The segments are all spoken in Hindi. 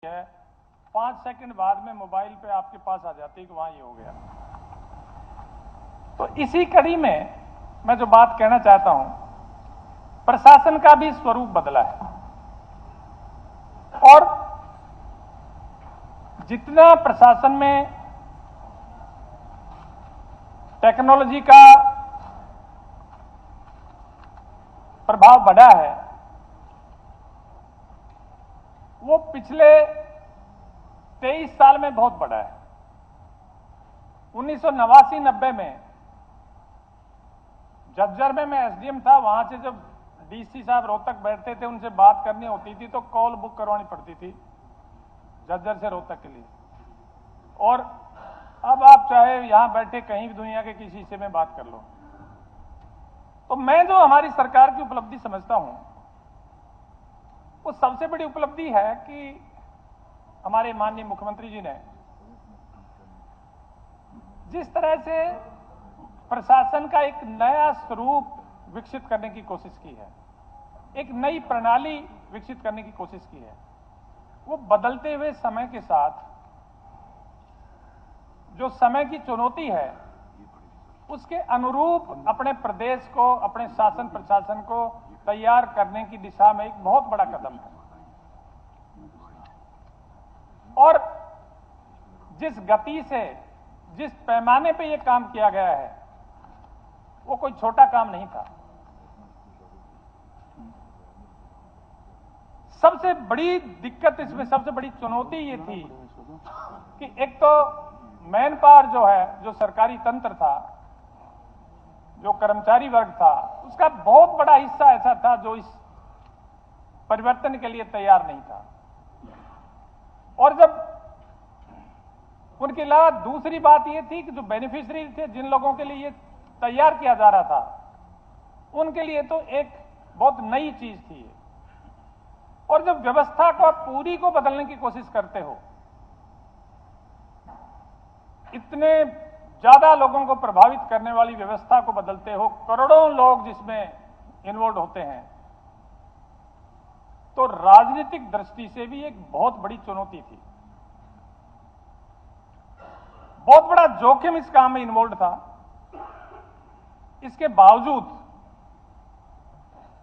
है, 5 सेकंड बाद में मोबाइल पे आपके पास आ जाती है कि वहां ये हो गया। तो इसी कड़ी में मैं जो बात कहना चाहता हूं, प्रशासन का भी स्वरूप बदला है और जितना प्रशासन में टेक्नोलॉजी का प्रभाव बढ़ा है, वो पिछले 23 साल में बहुत बढ़ा है। 1989-90 में झज्जर में मैं एसडीएम था, वहां से जब डीसी साहब रोहतक बैठते थे, उनसे बात करनी होती थी तो कॉल बुक करवानी पड़ती थी झज्जर से रोहतक के लिए। और अब आप चाहे यहां बैठे कहीं भी दुनिया के किसी हिस्से में बात कर लो। तो मैं जो हमारी सरकार की उपलब्धि समझता हूं, वो सबसे बड़ी उपलब्धि है कि हमारे माननीय मुख्यमंत्री जी ने जिस तरह से प्रशासन का एक नया स्वरूप विकसित करने की कोशिश की है, एक नई प्रणाली विकसित करने की कोशिश की है, वो बदलते हुए समय के साथ जो समय की चुनौती है, उसके अनुरूप अपने प्रदेश को, अपने शासन प्रशासन को तैयार करने की दिशा में एक बहुत बड़ा कदम है। और जिस गति से, जिस पैमाने पे ये काम किया गया है, वो कोई छोटा काम नहीं था। सबसे बड़ी दिक्कत इसमें, सबसे बड़ी चुनौती ये थी कि एक तो मैन पावर जो है, जो सरकारी तंत्र था, जो कर्मचारी वर्ग था, उसका बहुत बड़ा हिस्सा ऐसा था जो इस परिवर्तन के लिए तैयार नहीं था। और जब उनके अलावा दूसरी बात यह थी कि जो बेनिफिशियरी थे, जिन लोगों के लिए ये तैयार किया जा रहा था, उनके लिए तो एक बहुत नई चीज थी। और जब व्यवस्था को पूरी को बदलने की कोशिश करते हो, इतने ज्यादा लोगों को प्रभावित करने वाली व्यवस्था को बदलते हो, करोड़ों लोग जिसमें इन्वॉल्व होते हैं, तो राजनीतिक दृष्टि से भी एक बहुत बड़ी चुनौती थी। बहुत बड़ा जोखिम इस काम में इन्वॉल्व था। इसके बावजूद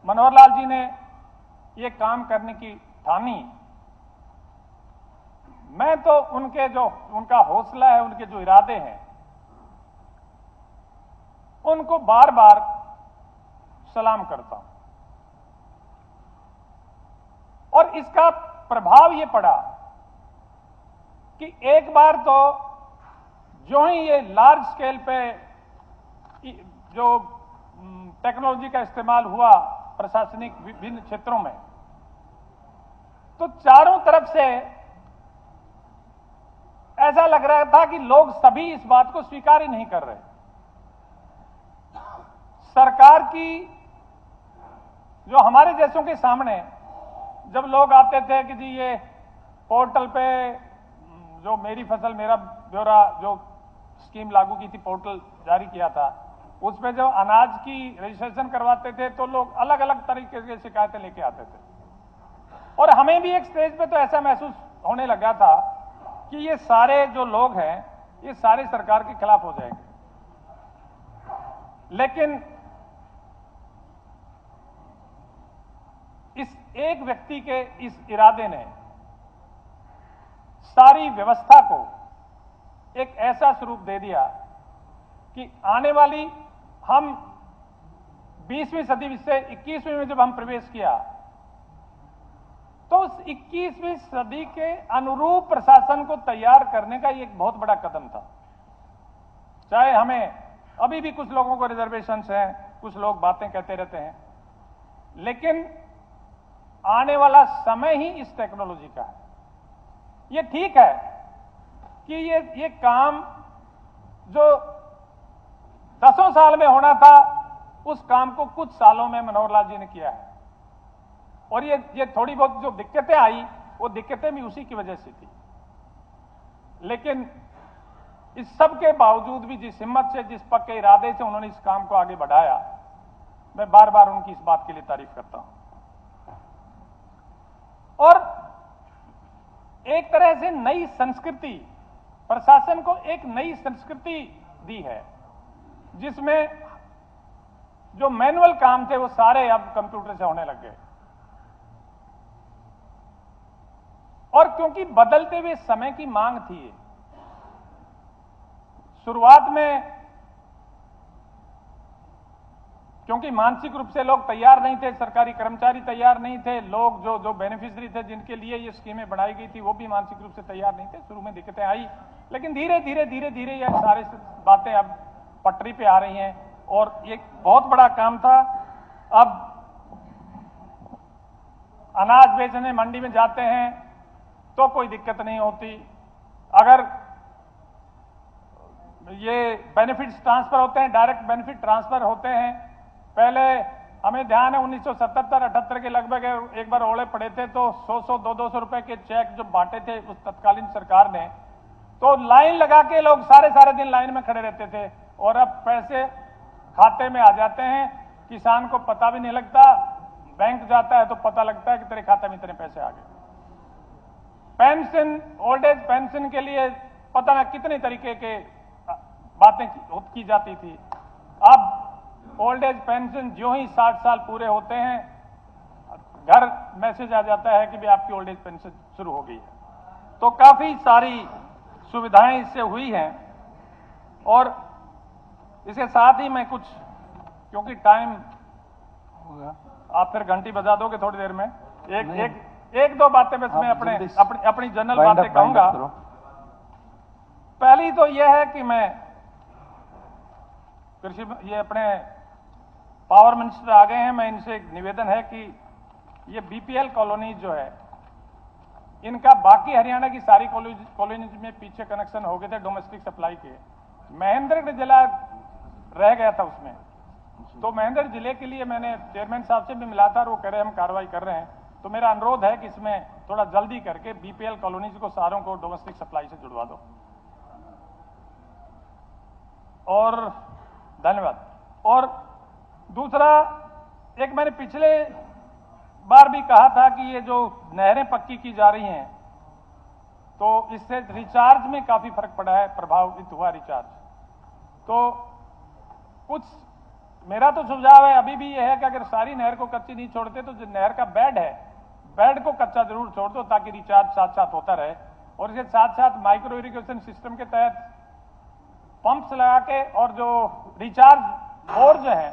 मनोहर लाल जी ने ये काम करने की ठानी। मैं तो उनका हौसला है, उनके जो इरादे हैं, उनको बार बार सलाम करता हूं। और इसका प्रभाव ये पड़ा कि एक बार तो जो ही ये लार्ज स्केल पे जो टेक्नोलॉजी का इस्तेमाल हुआ प्रशासनिक विभिन्न क्षेत्रों में, तो चारों तरफ से ऐसा लग रहा था कि लोग सभी इस बात को स्वीकार ही नहीं कर रहे। सरकार की जो हमारे जैसों के सामने जब लोग आते थे कि जी ये पोर्टल पे जो मेरी फसल मेरा ब्यौरा जो स्कीम लागू की थी, पोर्टल जारी किया था, उसमें जो अनाज की रजिस्ट्रेशन करवाते थे तो लोग अलग अलग तरीके की शिकायतें लेके आते थे। और हमें भी एक स्टेज पे तो ऐसा महसूस होने लगा था कि ये सारे जो लोग हैं, ये सारे सरकार के खिलाफ हो जाएंगे। लेकिन इस एक व्यक्ति के इस इरादे ने सारी व्यवस्था को एक ऐसा स्वरूप दे दिया कि आने वाली हम 20वीं सदी से 21वीं में जब हम प्रवेश किया, तो उस 21वीं सदी के अनुरूप प्रशासन को तैयार करने का ये एक बहुत बड़ा कदम था। चाहे हमें अभी भी कुछ लोगों को रिजर्वेशंस हैं, कुछ लोग बातें कहते रहते हैं, लेकिन आने वाला समय ही इस टेक्नोलॉजी का है। ये ठीक है कि ये काम जो 10 साल में होना था, उस काम को कुछ सालों में मनोहर लाल जी ने किया है। और ये थोड़ी बहुत जो दिक्कतें आई, वो दिक्कतें भी उसी की वजह से थी। लेकिन इस सब के बावजूद भी जिस हिम्मत से, जिस पक्के इरादे से उन्होंने इस काम को आगे बढ़ाया, मैं बार बार उनकी इस बात के लिए तारीफ करता हूं। और एक तरह से नई संस्कृति, प्रशासन को एक नई संस्कृति दी है, जिसमें जो मैनुअल काम थे वो सारे अब कंप्यूटर से होने लग गए। और क्योंकि बदलते हुए समय की मांग थी, शुरुआत में क्योंकि मानसिक रूप से लोग तैयार नहीं थे, सरकारी कर्मचारी तैयार नहीं थे, लोग जो बेनिफिशियरी थे जिनके लिए ये स्कीमें बनाई गई थी वो भी मानसिक रूप से तैयार नहीं थे। शुरू में दिक्कतें आई, लेकिन धीरे धीरे ये सारी बातें अब पटरी पे आ रही हैं और ये बहुत बड़ा काम था। अब अनाज बेचने मंडी में जाते हैं तो कोई दिक्कत नहीं होती। अगर ये बेनिफिट्स ट्रांसफर होते हैं, डायरेक्ट बेनिफिट ट्रांसफर होते हैं, पहले हमें ध्यान है 1977-78 के लगभग एक बार ओले पड़े थे तो 100 200 रुपए के चेक जो बांटे थे उस तत्कालीन सरकार ने, तो लाइन लगा के लोग सारे दिन लाइन में खड़े रहते थे और अब पैसे खाते में आ जाते हैं, किसान को पता भी नहीं लगता, बैंक जाता है तो पता लगता है कि तेरे खाते में इतने पैसे आ गए। पेंशन, ओल्ड एज पेंशन के लिए पता ना कितने तरीके के बातें की जाती थी। अब ओल्ड एज पेंशन जो ही 60 साल पूरे होते हैं घर मैसेज आ जाता है कि भी आपकी ओल्ड एज पेंशन शुरू हो गई है। तो काफी सारी सुविधाएं इससे हुई हैं। और इसके साथ ही मैं कुछ, क्योंकि टाइम हो गया, आप फिर घंटी बजा दोगे थोड़ी देर में, एक दो बातें बस मैं अपनी जनरल बातें कहूंगा। पहली तो यह है कि मैं कृषि, ये अपने पावर मिनिस्टर आ गए हैं, मैं इनसे एक निवेदन है कि ये बीपीएल कॉलोनी जो है इनका बाकी हरियाणा की सारी कॉलोनीज में पीछे कनेक्शन हो गए थे डोमेस्टिक सप्लाई के, महेंद्रगढ़ जिला रह गया था उसमें। तो महेंद्रगढ़ जिले के लिए मैंने चेयरमैन साहब से भी मिला था और वो कह रहे हैं हम कार्रवाई कर रहे हैं। तो मेरा अनुरोध है कि इसमें थोड़ा जल्दी करके बीपीएल कॉलोनीज को सारों को डोमेस्टिक सप्लाई से जुड़वा दो। और धन्यवाद। और दूसरा, एक मैंने पिछले बार भी कहा था कि ये जो नहरें पक्की की जा रही हैं तो इससे रिचार्ज में काफी फर्क पड़ा है, प्रभावित हुआ रिचार्ज। तो कुछ मेरा तो सुझाव है अभी भी यह है कि अगर सारी नहर को कच्ची नहीं छोड़ते तो जो नहर का बेड है, बेड को कच्चा जरूर छोड़ दो ताकि रिचार्ज साथ साथ होता रहे। और इसके साथ साथ माइक्रो इरिगेशन सिस्टम के तहत पंप्स लगा के और जो रिचार्ज बोर जो है,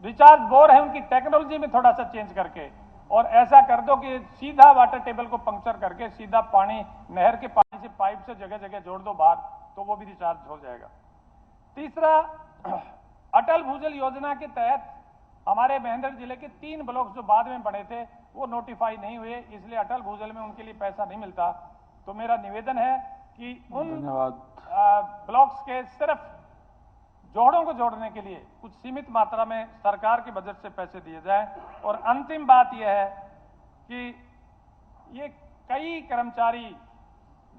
रिचार्ज बोर है उनकी टेक्नोलॉजी में थोड़ा सा चेंज करके और ऐसा कर दो कि सीधा वाटर टेबल को पंक्चर करके सीधा पानी नहर के पानी से पाइप से जगह जगह जोड़ दो बाहर, तो वो भी रिचार्ज हो जाएगा। तीसरा, अटल भूजल योजना के तहत हमारे महेंद्रगढ़ जिले के 3 ब्लॉक जो बाद में बने थे वो नोटिफाई नहीं हुए, इसलिए अटल भूजल में उनके लिए पैसा नहीं मिलता। तो मेरा निवेदन है कि उन ब्लॉक्स के सिर्फ जोड़ों को जोड़ने के लिए कुछ सीमित मात्रा में सरकार के बजट से पैसे दिए जाएं। और अंतिम बात यह है कि ये कई कर्मचारी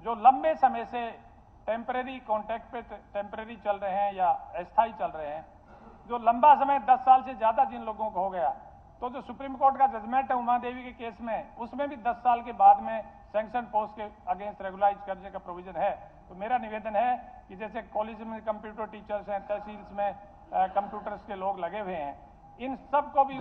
जो लंबे समय से टेम्परेरी कॉन्ट्रैक्ट पे टेम्परेरी चल रहे हैं या अस्थायी चल रहे हैं, जो लंबा समय 10 साल से ज्यादा जिन लोगों को हो गया, तो जो सुप्रीम कोर्ट का जजमेंट है उमा देवी के केस में, उसमें भी 10 साल के बाद में सैंक्शन पोस्ट के अगेंस्ट रेगुलाइज करने का प्रोविजन है। तो मेरा निवेदन है कि जैसे कॉलेज में कंप्यूटर टीचर्स हैं, तहसील्स में कंप्यूटर्स के लोग लगे हुए हैं, इन सबको भी